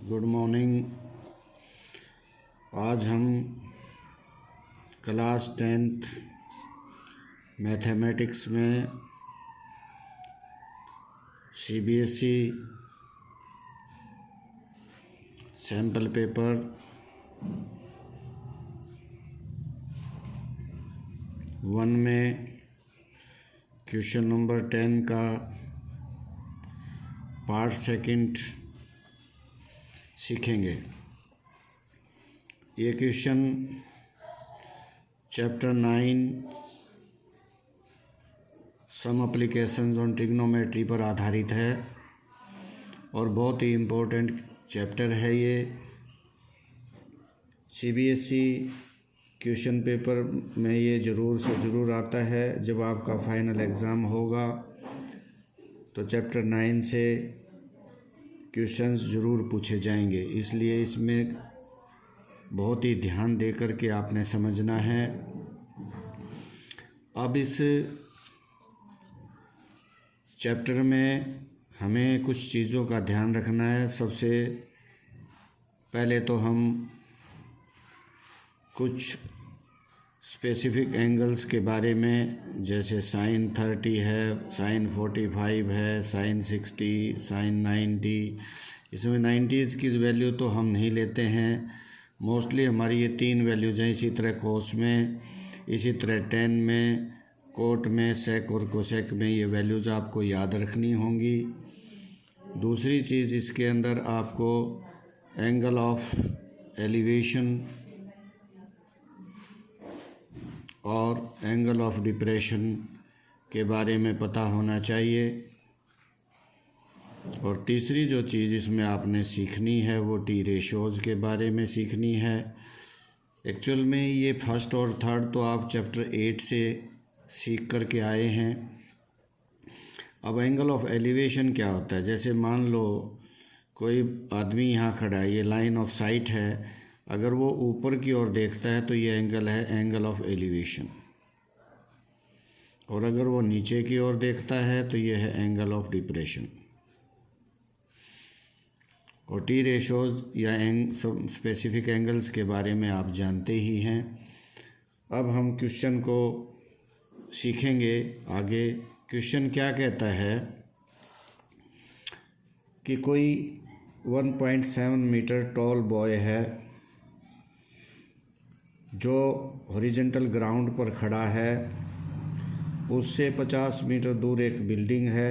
Good morning. आज हम class 10th mathematics में CBSE सैम्पल पेपर 1 में क्वेश्चन नंबर 10 का पार्ट सेकंड सीखेंगे। ये question chapter 9 some applications on trigonometry पर आधारित है और बहुत ही इम्पोर्टेंट चैप्टर है। ये CBSE क्वेश्चन पेपर में ये ज़रूर से ज़रूर आता है। जब आपका फाइनल एग्ज़ाम होगा तो चैप्टर 9 से क्वेश्चंस ज़रूर पूछे जाएंगे, इसलिए इसमें बहुत ही ध्यान दे कर के आपने समझना है। अब इस चैप्टर में हमें कुछ चीज़ों का ध्यान रखना है। सबसे पहले तो हम कुछ स्पेसिफिक एंगल्स के बारे में, जैसे sin 30 है, sin 45 है, sin 60, sin 90। इसमें 90s की वैल्यू तो हम नहीं लेते हैं। मोस्टली हमारी ये 3 वैल्यूज हैं। इसी तरह कोस में, इसी तरह tan में, कोट में, सेक और कोसेक में ये वैल्यूज़ आपको याद रखनी होंगी। दूसरी चीज़, इसके अंदर आपको एंगल ऑफ एलिवेशन और एंगल ऑफ डिप्रेशन के बारे में पता होना चाहिए। और तीसरी जो चीज़ इसमें आपने सीखनी है वो टी रेशोज़ के बारे में सीखनी है। एक्चुअल में ये फर्स्ट और थर्ड तो आप चैप्टर 8 से सीख कर के आए हैं। अब एंगल ऑफ एलिवेशन क्या होता है? जैसे मान लो कोई आदमी यहाँ खड़ा है, ये लाइन ऑफ साइट है। अगर वो ऊपर की ओर देखता है तो ये एंगल है एंगल ऑफ एलिवेशन, और अगर वो नीचे की ओर देखता है तो ये है एंगल ऑफ डिप्रेशन। और टी रेशोज़ या सब स्पेसिफिक एंगल्स के बारे में आप जानते ही हैं। अब हम क्वेश्चन को सीखेंगे आगे। क्वेश्चन क्या कहता है कि कोई 1.7 मीटर टॉल बॉय है जो हॉरिजॉन्टल ग्राउंड पर खड़ा है। उससे 50 मीटर दूर एक बिल्डिंग है।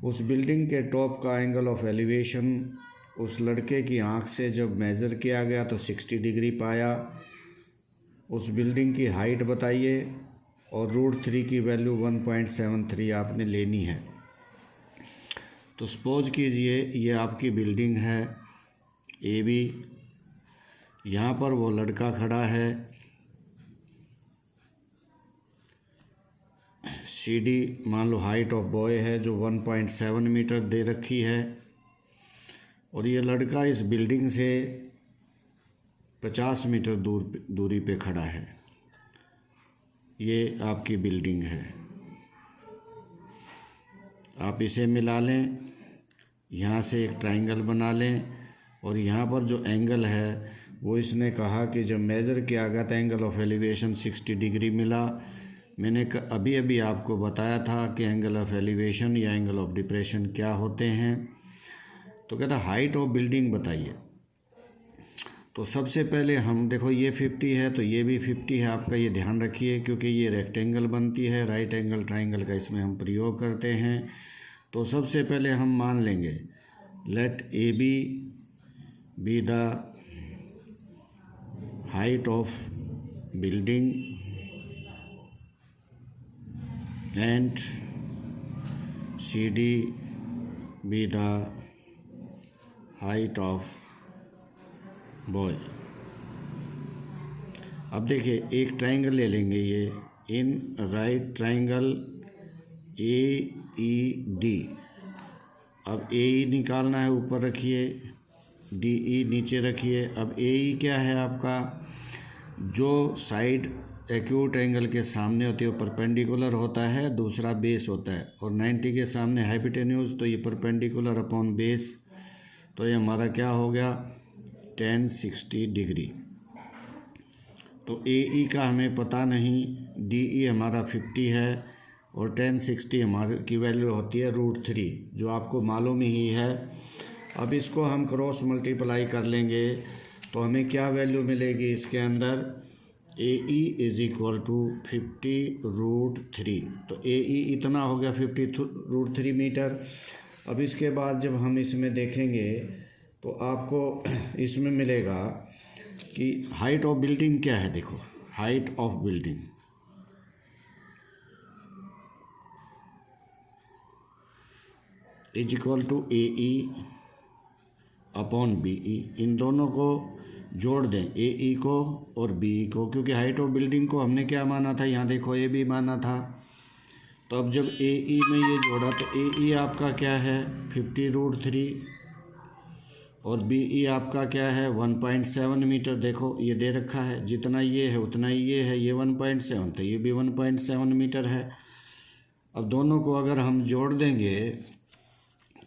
उस बिल्डिंग के टॉप का एंगल ऑफ एलिवेशन उस लड़के की आंख से जब मेज़र किया गया तो 60 डिग्री पाया। उस बिल्डिंग की हाइट बताइए और √3 की वैल्यू 1.73 आपने लेनी है। तो सपोज कीजिए ये आपकी बिल्डिंग है AB। यहाँ पर वो लड़का खड़ा है। CD मान लो हाइट ऑफ बॉय है जो 1.7 मीटर दे रखी है, और ये लड़का इस बिल्डिंग से 50 मीटर दूरी पे खड़ा है। ये आपकी बिल्डिंग है। आप इसे मिला लें, यहाँ से एक ट्राइंगल बना लें, और यहाँ पर जो एंगल है वो इसने कहा कि जब मेज़र किया गया था एंगल ऑफ एलिवेशन 60 डिग्री मिला। मैंने अभी अभी आपको बताया था कि एंगल ऑफ एलिवेशन या एंगल ऑफ डिप्रेशन क्या होते हैं। तो कहता हाइट ऑफ बिल्डिंग बताइए। तो सबसे पहले हम देखो, ये 50 है तो ये भी 50 है। आपका ये ध्यान रखिए, क्योंकि ये रेक्टेंगल बनती है, राइट एंगल ट्राइंगल का इसमें हम प्रयोग करते हैं। तो सबसे पहले हम मान लेंगे let AB be the height of building and CD be the height of boy। अब देखिए एक ट्राइंगल ले लेंगे, ये इन राइट ट्राइंगल AED। अब AE निकालना है, ऊपर रखिए, DE नीचे रखिए। अब AE क्या है आपका? जो साइड एक्यूट एंगल के सामने होती है वो परपेंडिकुलर होता है, दूसरा बेस होता है। और 90 के सामने हाइपोटेन्यूज, तो ये परपेंडिकुलर अपॉन बेस तो ये हमारा क्या हो गया 1060 डिग्री। तो AE का हमें पता नहीं, DE हमारा 50 है और 1060 हमारे की वैल्यू होती है √3 जो आपको मालूम ही है। अब इसको हम क्रॉस मल्टीप्लाई कर लेंगे तो हमें क्या वैल्यू मिलेगी इसके अंदर, AE इज़ इक्वल टू 50√3। तो AE इतना हो गया 50√3 मीटर। अब इसके बाद जब हम इसमें देखेंगे तो आपको इसमें मिलेगा कि हाइट ऑफ बिल्डिंग क्या है। देखो height of building is equal to AE upon BE। इन दोनों को जोड़ दें, AE को और BE को, क्योंकि हाइट ऑफ बिल्डिंग को हमने क्या माना था, यहाँ देखो A भी माना था। तो अब जब AE में ये जोड़ा तो AE आपका क्या है 50√3 और BE आपका क्या है 1.7 मीटर। देखो ये दे रखा है, जितना ये है उतना ही ये है, ये 1.7 तो ये भी 1.7 मीटर है। अब दोनों को अगर हम जोड़ देंगे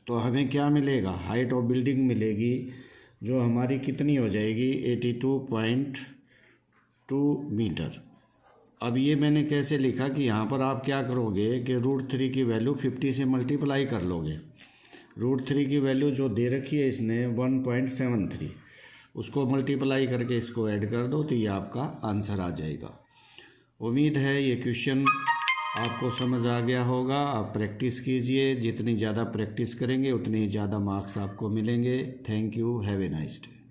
तो हमें क्या मिलेगा, हाइट ऑफ बिल्डिंग मिलेगी जो हमारी कितनी हो जाएगी 82.2 मीटर। अब ये मैंने कैसे लिखा कि यहाँ पर आप क्या करोगे कि √3 की वैल्यू 50 से मल्टीप्लाई कर लोगे। √3 की वैल्यू जो दे रखी है इसने 1.73, उसको मल्टीप्लाई करके इसको ऐड कर दो तो ये आपका आंसर आ जाएगा। उम्मीद है ये क्वेश्चन आपको समझ आ गया होगा। आप प्रैक्टिस कीजिए, जितनी ज़्यादा प्रैक्टिस करेंगे उतने ही ज़्यादा मार्क्स आपको मिलेंगे। Thank you, have a nice day.